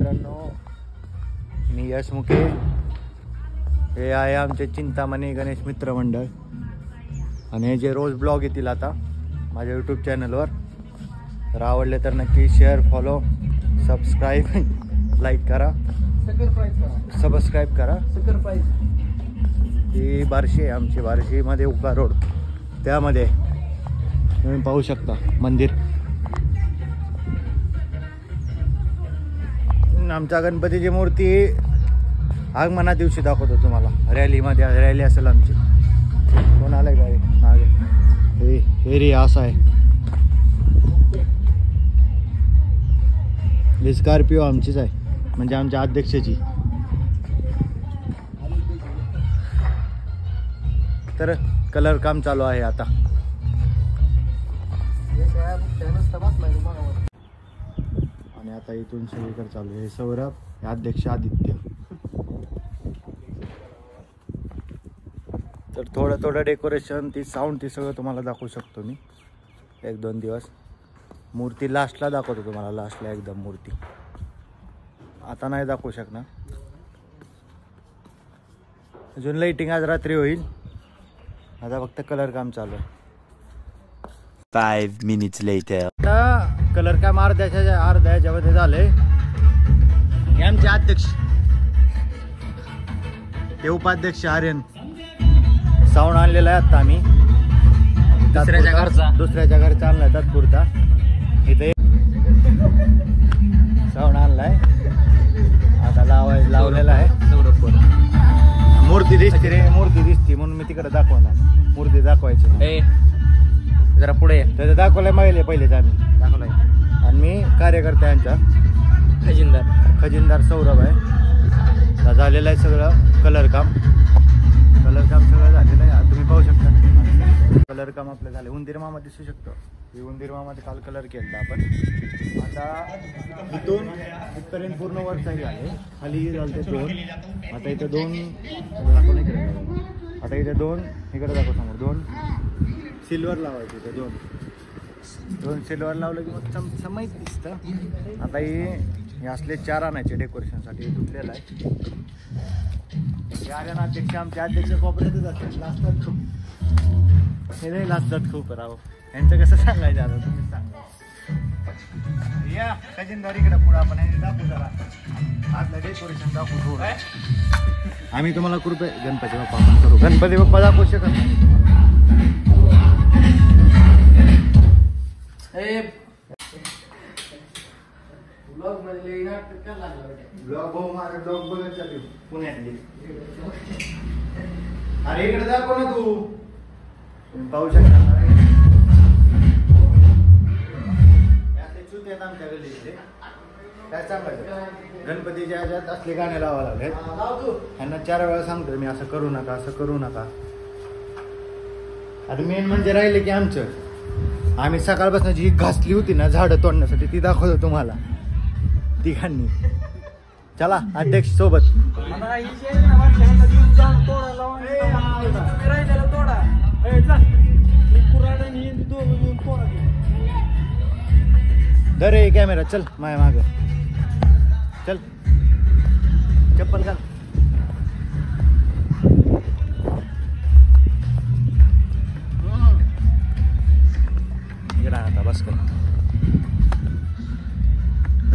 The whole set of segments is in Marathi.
मित्रांनो, मी यश मुके. हे आहे आमचे चिंतामणी गणेश मित्र मंडळ आणि हे जे रोज ब्लॉग येतील आता माझ्या यूट्यूब चॅनलवर. तर आवडले तर नक्की शेअर, फॉलो, सबस्क्राईब, लाईक करा, सबस्क्राईब करा. ही बार्शी आहे आमची, बार्शीमध्ये उका रोड, त्यामध्ये तुम्ही पाहू शकता मंदिर. आमच्या गणपतीची मूर्ती आगमना दिवशी दाखवतो तुम्हाला. रॅलीमध्ये रॅली असेल आमची. कोण आलंय काय मागे? हे असं आहे. ही स्कॉर्पिओ आमचीच आहे, म्हणजे आमच्या अध्यक्षाची. तर कलर काम चालू आहे आता. आणि आता इथून सगळीकडे चालू आहे. सौरभ, हे अध्यक्ष आदित्य. तर थोडं डेकोरेशन, ती साऊंड, ती सगळं तुम्हाला दाखवू शकतो मी 1-2 दिवस. मूर्ती लास्टला दाखवतो तुम्हाला, लास्टला एकदम मूर्ती. आता नाही दाखवू शकणार. अजून लाइटिंग आज रात्री होईल. आता फक्त कलर काम चालू आहे. 5 minutes later. आता कलर काम अर्ध्याच्यामध्ये झालंय. हे आमचे अध्यक्ष, ते उपाध्यक्ष आर्यन. साऊंड आणलेला आहे आता आम्ही दुसऱ्याच्या घरचा आणलाय तात्पुरता. इथे साऊंड आणलाय, आता लावलेला आहे. मूर्ती दिसते रे, मूर्ती दिसते म्हणून मी तिकडे दाखवणार. मूर्ती दाखवायची जरा पुढे. त्याचं दाखवलंय पहिलेच आम्ही दाखवलंय. आणि मी कार्यकर्ता यांचा खजिनदार सौरभ आहे. झालेलं आहे सगळं कलर काम सगळं झालेलं आहे. तुम्ही पाहू शकता कलर काम आपलं झालं. उंदीर मामा दिसू शकतो. हे उंदीर मामाचं काल कलर केला आपण. आता इथून इथपर्यंत पूर्ण वर साईड आहे. खाली झालं ते 2. आता इथं 2 दाखवून इकडे. आता इथे 2 इकडे दाखव समोर. 2 सिल्वर लावायचे. इथे 2 सिल्वर लावलं की मग चमचमईत दिसतं. आता हे असले 4 आणायचे डेकोरेशनसाठी. तुटलेलं आहे. हे आर्यन अध्यक्ष, आमचे अध्यक्ष कोपऱ्यातच असतात. लाजतात खूप. हे नाही लाजतात खूप राव. यांचं कसं सांगायचं आता तुम्ही सांगा. या खजिनदार इकडे पुढं आपण हे दाखवू जरा. आतलं डेकोरेशन दाखवू थोडं. आम्ही तुम्हाला कृपया गणपती बाप्पा आपण करू. गणपती बाप्पा दाखवू शकत नाही. ब्लॉग बघत चालू पुण्यातली. अरे इकडे दाखव ना तू. पाहू शकता आमच्या गल्लीतले. काय सांगायचं, गणपतीच्या ह्याच्यात असले गाणे लावा लागले. यांना 4 वेळा सांगतो मी, असं करू नका, असं करू नका. आता मेन म्हणजे राहिले की आम्ही सकाळपासून जी घासली होती ना झाडं तोडण्यासाठी, ती दाखवतो तुम्हाला तिघांनी. चला अध्यक्ष सोबत. धरे कॅमेरा, चल माया माग, चल चप्पल घाल. आता बस कर.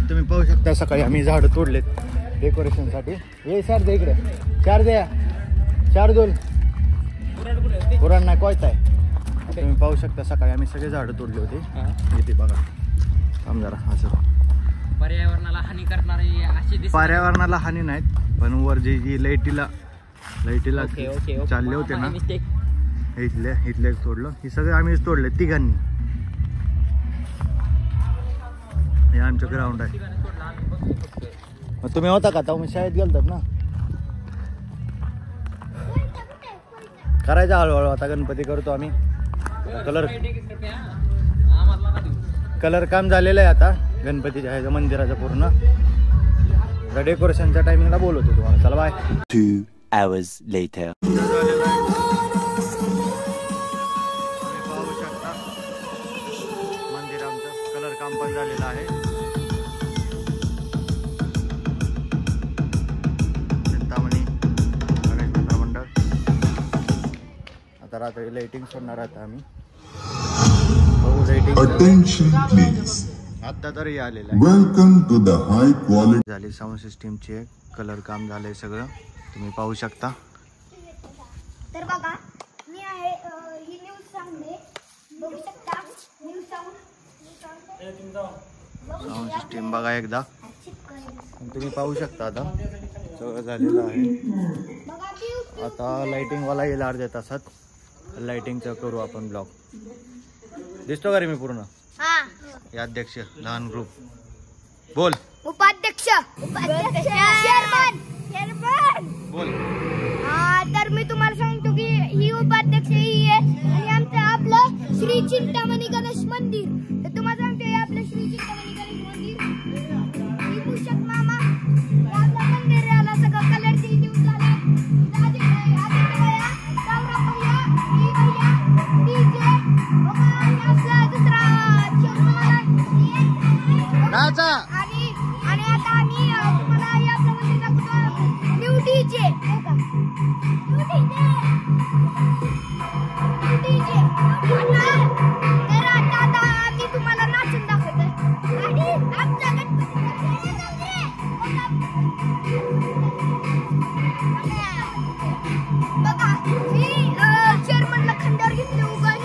तुम्ही पाहू शकता सकाळी आम्ही झाडं तोडलेत डेकोरेशनसाठी. हे 4 द्या इकडे. 4 द्या. 4 2 पुराण नाही कोयताय. तुम्ही पाहू शकता सकाळी आम्ही सगळे झाडं तोडले होते. इथे बघा काम जरा. असं पर्यावरणाला हानी करणारे पर्यावरणाला हानी नाहीत, पण वर जी लाईटीला चालले होते ना, इथले तोडलं. हे सगळे आम्हीच तोडले तिघांनी. हे आमचं ग्राउंड आहे. मग तुम्ही होता का? तुम्ही शाळेत गेलतात ना. करायचा हळूहळू. आता गणपती करतो आम्ही. कलर काम झालेलं आहे आता गणपतीच्या ह्याच्या मंदिराचं पूर्ण. डेकोरेशनच्या टायमिंगला बोलवतो तुम्हाला. चला बाय. 2 hours later. मंदिर आमचं कलर काम पण झालेलं आहे. रात्री लाइटिंग सोडणार आता आम्ही बघू लाइटिंग Attention please. आता तरी आलेला आहे. Welcome to the high quality. झाली साऊंड सिस्टीमचे कलर काम झालंय सगळं तुम्ही पाहू शकता. तर बघा मी आहे ही न्यूज सांगते बघू शकता न्यूज साऊंड साऊंड सिस्टीम बघा एकदा तुम्ही पाहू शकता. आता सगळं झालेलं आहे. बघा ती आता लाइटिंगवाला येईल अर्ध्या तासात. लाइटिंगचं करू आपण ब्लॉग. दिसतो का रे मी पूर्ण? हा हे अध्यक्ष लहान ग्रुप बोल. उपाध्यक्ष चेअरमन बोल. तर मी तुम्हाला सांगतो की ही उपाध्यक्ष ही आहे आणि आमचं आपलं श्री चिंतामणी गणेश मंदिर. तर तुम्हाला सांगतो हे आपलं श्री चिंतामणी गणेश मंदिर ही मूषक मामा हे आपलं मंदिर याला सगळं कलर चेंज झाला. नाचा. आणि आता आम्ही तुम्हाला या प्रमाणे दाखवतो न्यू डीजे तर आता आम्ही तुम्हाला नाचून दाखवतो आणि आमच्या बघा ही चेअरमनला खंडावर घेतली उगाच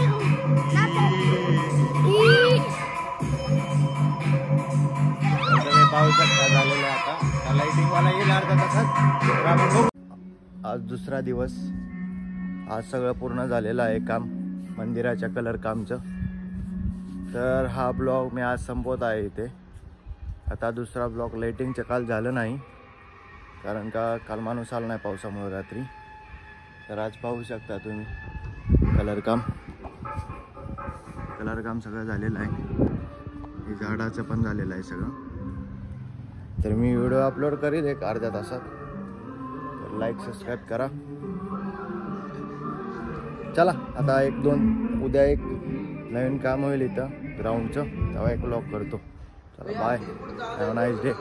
पाहू शकता झालेलं आहे. आता लाइटिंग वाला येईल अर्ध्या तासात. आज दुसरा दिवस. आज सगळं पूर्ण झालेलं आहे काम मंदिराच्या कलर कामचं. तर हा ब्लॉग मी आज संपवत आहे इथे. आता दुसरा ब्लॉग लाइटिंगचं काल झालं नाही कारण का काल माणूस आला नाही पावसामुळे रात्री. तर आज पाहू शकता तुम्ही कलर काम सगळं झालेलं आहे. हे झाडाचं पण झालेलं आहे सगळं. तर मी व्हिडिओ अपलोड करील एक अर्ध्या तासात. तर लाईक सबस्क्राईब करा. चला आता उद्या एक नवीन काम होईल इथं ग्राउंडचं तेव्हा एक व्लॉग करतो. चला bye. Have a nice day.